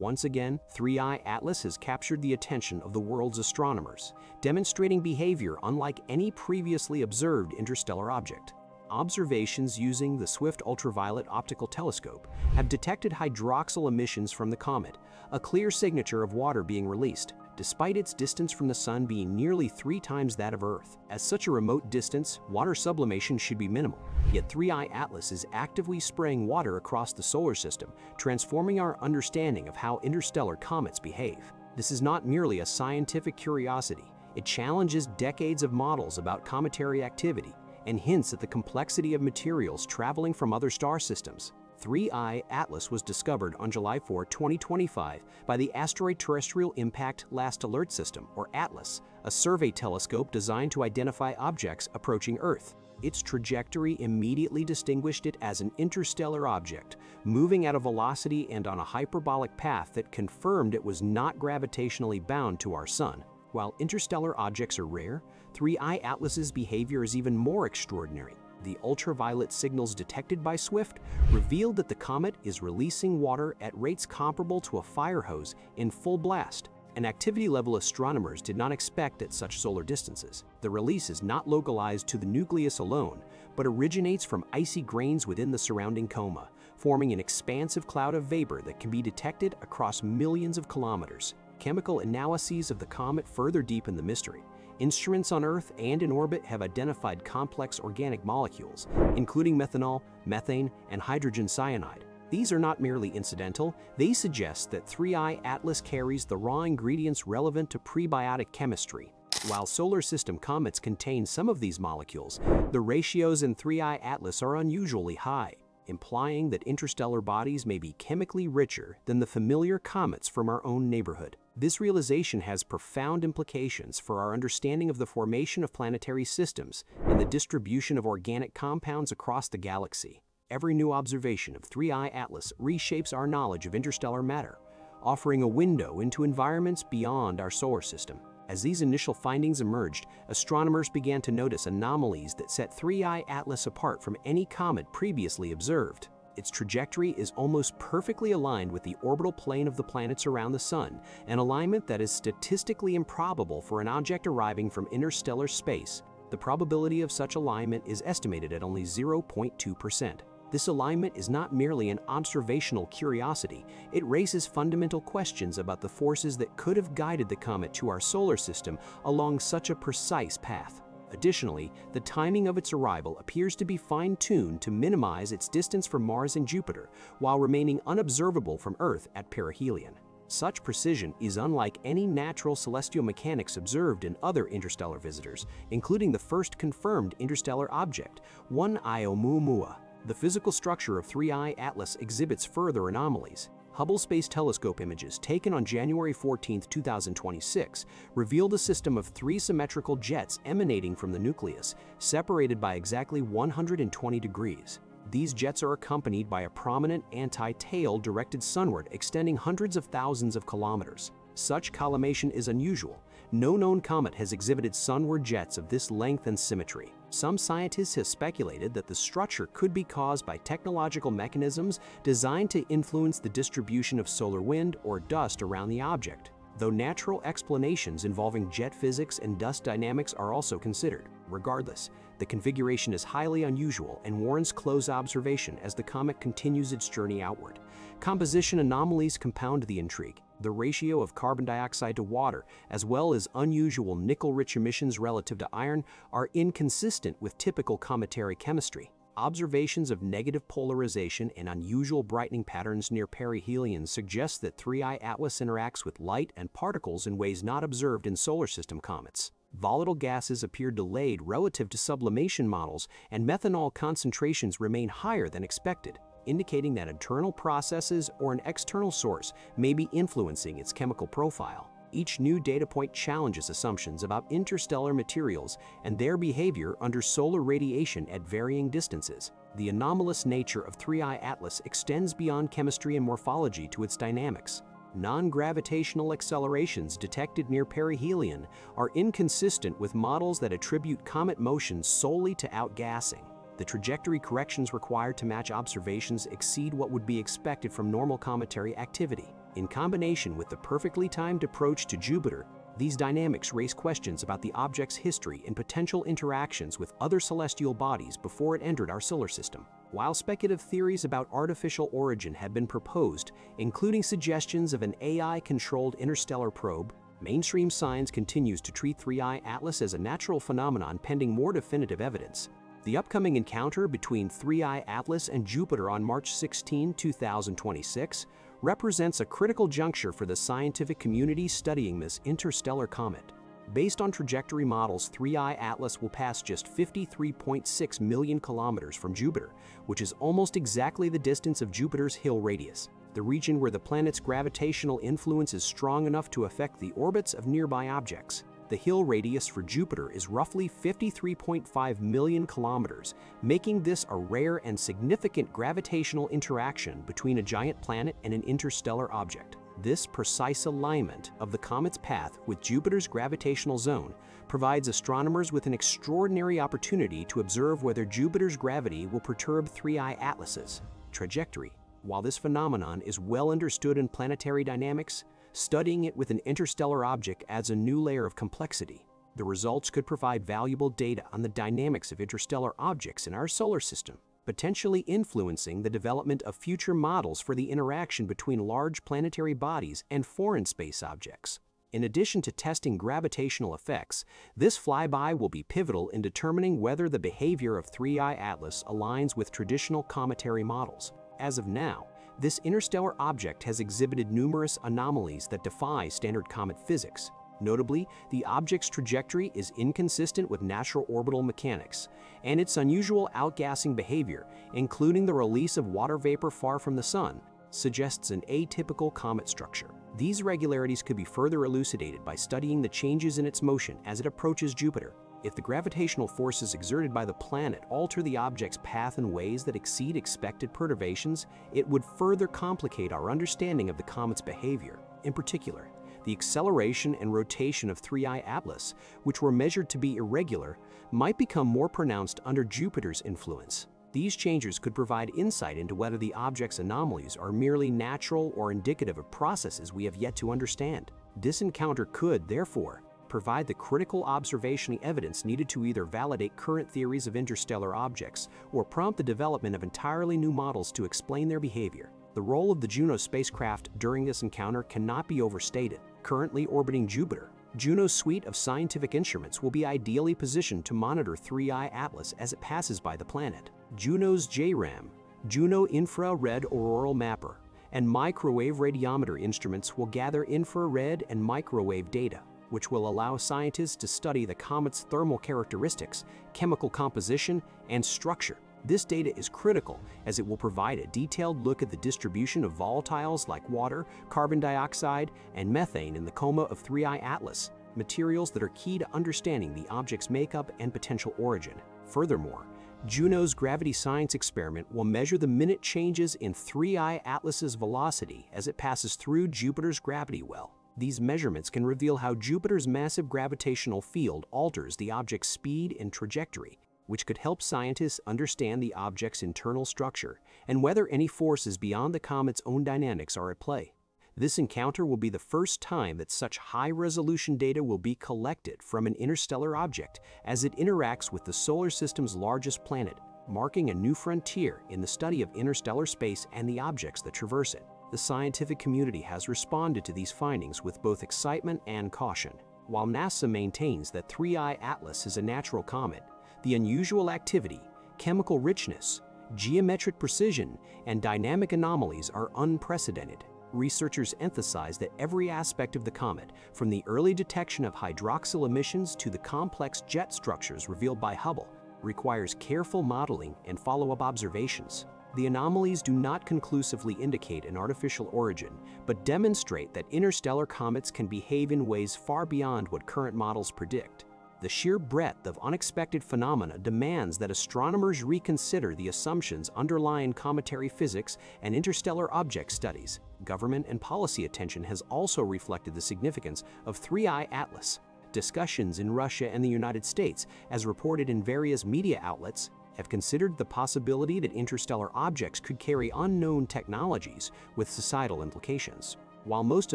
Once again, 3I Atlas has captured the attention of the world's astronomers, demonstrating behavior unlike any previously observed interstellar object. Observations using the Swift ultraviolet optical telescope have detected hydroxyl emissions from the comet, a clear signature of water being released, despite its distance from the Sun being nearly 3 times that of Earth. At such a remote distance, water sublimation should be minimal. Yet 3I Atlas is actively spraying water across the solar system, transforming our understanding of how interstellar comets behave. This is not merely a scientific curiosity. It challenges decades of models about cometary activity and hints at the complexity of materials traveling from other star systems. 3I Atlas was discovered on July 4, 2025 by the Asteroid Terrestrial Impact Last Alert System, or ATLAS, a survey telescope designed to identify objects approaching Earth. Its trajectory immediately distinguished it as an interstellar object, moving at a velocity and on a hyperbolic path that confirmed it was not gravitationally bound to our Sun. While interstellar objects are rare, 3I Atlas's behavior is even more extraordinary. The ultraviolet signals detected by Swift revealed that the comet is releasing water at rates comparable to a fire hose in full blast, an activity level astronomers did not expect at such solar distances. The release is not localized to the nucleus alone, but originates from icy grains within the surrounding coma, forming an expansive cloud of vapor that can be detected across millions of kilometers. Chemical analyses of the comet further deepen the mystery. Instruments on Earth and in orbit have identified complex organic molecules, including methanol, methane, and hydrogen cyanide. These are not merely incidental, they suggest that 3I Atlas carries the raw ingredients relevant to prebiotic chemistry. While solar system comets contain some of these molecules, the ratios in 3I Atlas are unusually high, implying that interstellar bodies may be chemically richer than the familiar comets from our own neighborhood. This realization has profound implications for our understanding of the formation of planetary systems and the distribution of organic compounds across the galaxy. Every new observation of 3I Atlas reshapes our knowledge of interstellar matter, offering a window into environments beyond our solar system. As these initial findings emerged, astronomers began to notice anomalies that set 3I Atlas apart from any comet previously observed. Its trajectory is almost perfectly aligned with the orbital plane of the planets around the Sun, an alignment that is statistically improbable for an object arriving from interstellar space. The probability of such alignment is estimated at only 0.2%. This alignment is not merely an observational curiosity, it raises fundamental questions about the forces that could have guided the comet to our solar system along such a precise path. Additionally, the timing of its arrival appears to be fine-tuned to minimize its distance from Mars and Jupiter, while remaining unobservable from Earth at perihelion. Such precision is unlike any natural celestial mechanics observed in other interstellar visitors, including the first confirmed interstellar object, 1I Oumuamua. The physical structure of 3I Atlas exhibits further anomalies. Hubble Space Telescope images taken on January 14, 2026 revealed a system of 3 symmetrical jets emanating from the nucleus, separated by exactly 120 degrees. These jets are accompanied by a prominent anti-tail directed sunward extending hundreds of thousands of kilometers. Such collimation is unusual. No known comet has exhibited sunward jets of this length and symmetry. Some scientists have speculated that the structure could be caused by technological mechanisms designed to influence the distribution of solar wind or dust around the object, though natural explanations involving jet physics and dust dynamics are also considered. Regardless, the configuration is highly unusual and warrants close observation as the comet continues its journey outward. Composition anomalies compound the intrigue. The ratio of carbon dioxide to water, as well as unusual nickel-rich emissions relative to iron, are inconsistent with typical cometary chemistry. Observations of negative polarization and unusual brightening patterns near perihelion suggest that 3I Atlas interacts with light and particles in ways not observed in solar system comets. Volatile gases appear delayed relative to sublimation models, and methanol concentrations remain higher than expected, indicating that internal processes or an external source may be influencing its chemical profile. Each new data point challenges assumptions about interstellar materials and their behavior under solar radiation at varying distances. The anomalous nature of 3I Atlas extends beyond chemistry and morphology to its dynamics. Non-gravitational accelerations detected near perihelion are inconsistent with models that attribute comet motion solely to outgassing. The trajectory corrections required to match observations exceed what would be expected from normal cometary activity. In combination with the perfectly timed approach to Jupiter, these dynamics raise questions about the object's history and potential interactions with other celestial bodies before it entered our solar system. While speculative theories about artificial origin have been proposed, including suggestions of an AI-controlled interstellar probe, mainstream science continues to treat 3I Atlas as a natural phenomenon pending more definitive evidence. The upcoming encounter between 3I Atlas and Jupiter on March 16, 2026, represents a critical juncture for the scientific community studying this interstellar comet. Based on trajectory models, 3I Atlas will pass just 53.6 million kilometers from Jupiter, which is almost exactly the distance of Jupiter's Hill radius, the region where the planet's gravitational influence is strong enough to affect the orbits of nearby objects. The Hill radius for Jupiter is roughly 53.5 million kilometers, making this a rare and significant gravitational interaction between a giant planet and an interstellar object. This precise alignment of the comet's path with Jupiter's gravitational zone provides astronomers with an extraordinary opportunity to observe whether Jupiter's gravity will perturb 3I Atlas's trajectory. While this phenomenon is well understood in planetary dynamics, studying it with an interstellar object adds a new layer of complexity. The results could provide valuable data on the dynamics of interstellar objects in our solar system, potentially influencing the development of future models for the interaction between large planetary bodies and foreign space objects. In addition to testing gravitational effects, this flyby will be pivotal in determining whether the behavior of 3I Atlas aligns with traditional cometary models. As of now, this interstellar object has exhibited numerous anomalies that defy standard comet physics. Notably, the object's trajectory is inconsistent with natural orbital mechanics, and its unusual outgassing behavior, including the release of water vapor far from the Sun, suggests an atypical comet structure. These irregularities could be further elucidated by studying the changes in its motion as it approaches Jupiter. If the gravitational forces exerted by the planet alter the object's path in ways that exceed expected perturbations, it would further complicate our understanding of the comet's behavior. In particular, the acceleration and rotation of 3I Atlas, which were measured to be irregular, might become more pronounced under Jupiter's influence. These changes could provide insight into whether the object's anomalies are merely natural or indicative of processes we have yet to understand. This encounter could, therefore, provide the critical observational evidence needed to either validate current theories of interstellar objects or prompt the development of entirely new models to explain their behavior. The role of the Juno spacecraft during this encounter cannot be overstated. Currently orbiting Jupiter, Juno's suite of scientific instruments will be ideally positioned to monitor 3I Atlas as it passes by the planet. Juno's JRAM, Juno Infrared Auroral Mapper, and microwave radiometer instruments will gather infrared and microwave data, which will allow scientists to study the comet's thermal characteristics, chemical composition, and structure. This data is critical as it will provide a detailed look at the distribution of volatiles like water, carbon dioxide, and methane in the coma of 3I Atlas, materials that are key to understanding the object's makeup and potential origin. Furthermore, Juno's gravity science experiment will measure the minute changes in 3I Atlas's velocity as it passes through Jupiter's gravity well. These measurements can reveal how Jupiter's massive gravitational field alters the object's speed and trajectory, which could help scientists understand the object's internal structure and whether any forces beyond the comet's own dynamics are at play. This encounter will be the first time that such high-resolution data will be collected from an interstellar object as it interacts with the solar system's largest planet, marking a new frontier in the study of interstellar space and the objects that traverse it. The scientific community has responded to these findings with both excitement and caution. While NASA maintains that 3I Atlas is a natural comet, the unusual activity, chemical richness, geometric precision, and dynamic anomalies are unprecedented. Researchers emphasize that every aspect of the comet, from the early detection of hydroxyl emissions to the complex jet structures revealed by Hubble, requires careful modeling and follow-up observations. The anomalies do not conclusively indicate an artificial origin, but demonstrate that interstellar comets can behave in ways far beyond what current models predict. The sheer breadth of unexpected phenomena demands that astronomers reconsider the assumptions underlying cometary physics and interstellar object studies. Government and policy attention has also reflected the significance of 3I Atlas. Discussions in Russia and the United States, as reported in various media outlets, have considered the possibility that interstellar objects could carry unknown technologies with societal implications. While most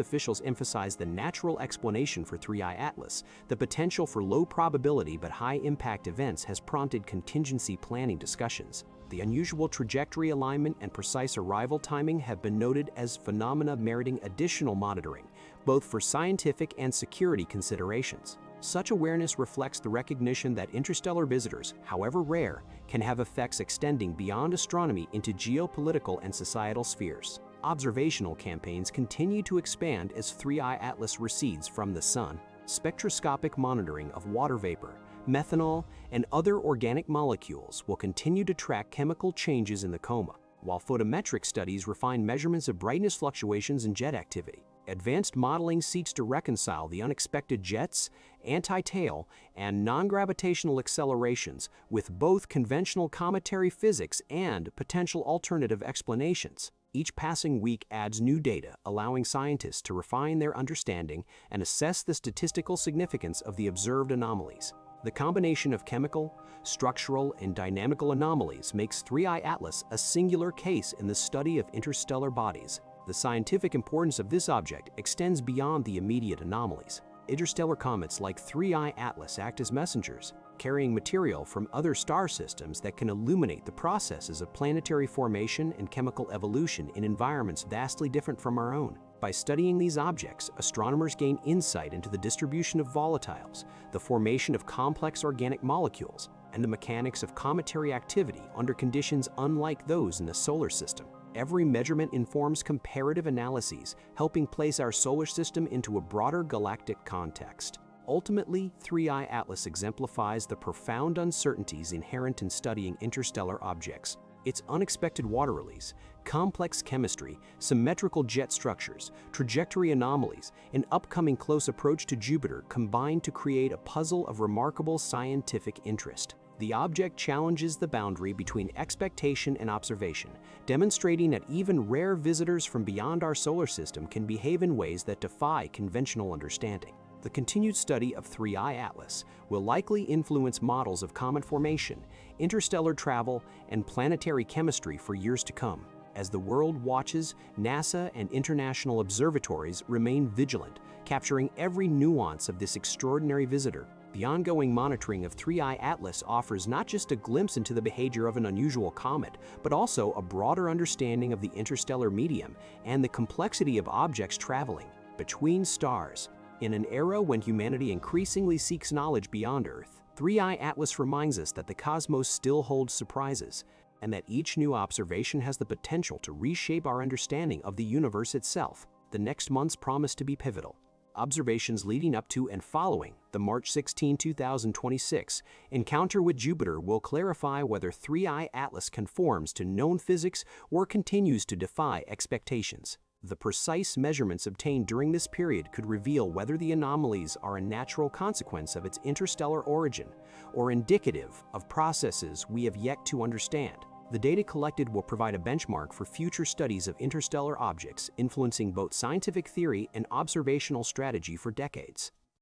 officials emphasize the natural explanation for 3I Atlas, the potential for low probability but high impact events has prompted contingency planning discussions. The unusual trajectory alignment and precise arrival timing have been noted as phenomena meriting additional monitoring, both for scientific and security considerations. Such awareness reflects the recognition that interstellar visitors, however rare, can have effects extending beyond astronomy into geopolitical and societal spheres. Observational campaigns continue to expand as 3I Atlas recedes from the Sun. Spectroscopic monitoring of water vapor, methanol, and other organic molecules will continue to track chemical changes in the coma, while photometric studies refine measurements of brightness fluctuations and jet activity. Advanced modeling seeks to reconcile the unexpected jets, anti-tail, and non-gravitational accelerations with both conventional cometary physics and potential alternative explanations. Each passing week adds new data, allowing scientists to refine their understanding and assess the statistical significance of the observed anomalies. The combination of chemical, structural, and dynamical anomalies makes 3I Atlas a singular case in the study of interstellar bodies. The scientific importance of this object extends beyond the immediate anomalies. Interstellar comets like 3I Atlas act as messengers, carrying material from other star systems that can illuminate the processes of planetary formation and chemical evolution in environments vastly different from our own. By studying these objects, astronomers gain insight into the distribution of volatiles, the formation of complex organic molecules, and the mechanics of cometary activity under conditions unlike those in the solar system. Every measurement informs comparative analyses, helping place our solar system into a broader galactic context. Ultimately, 3I Atlas exemplifies the profound uncertainties inherent in studying interstellar objects. Its unexpected water release, complex chemistry, symmetrical jet structures, trajectory anomalies, and upcoming close approach to Jupiter combine to create a puzzle of remarkable scientific interest. The object challenges the boundary between expectation and observation, demonstrating that even rare visitors from beyond our solar system can behave in ways that defy conventional understanding. The continued study of 3I Atlas will likely influence models of comet formation, interstellar travel, and planetary chemistry for years to come. As the world watches, NASA and international observatories remain vigilant, capturing every nuance of this extraordinary visitor. The ongoing monitoring of 3I Atlas offers not just a glimpse into the behavior of an unusual comet, but also a broader understanding of the interstellar medium and the complexity of objects traveling between stars. In an era when humanity increasingly seeks knowledge beyond Earth, 3I Atlas reminds us that the cosmos still holds surprises, and that each new observation has the potential to reshape our understanding of the universe itself. The next months promise to be pivotal. Observations leading up to and following the March 16, 2026 encounter with Jupiter will clarify whether 3I Atlas conforms to known physics or continues to defy expectations. The precise measurements obtained during this period could reveal whether the anomalies are a natural consequence of its interstellar origin or indicative of processes we have yet to understand. The data collected will provide a benchmark for future studies of interstellar objects, influencing both scientific theory and observational strategy for decades.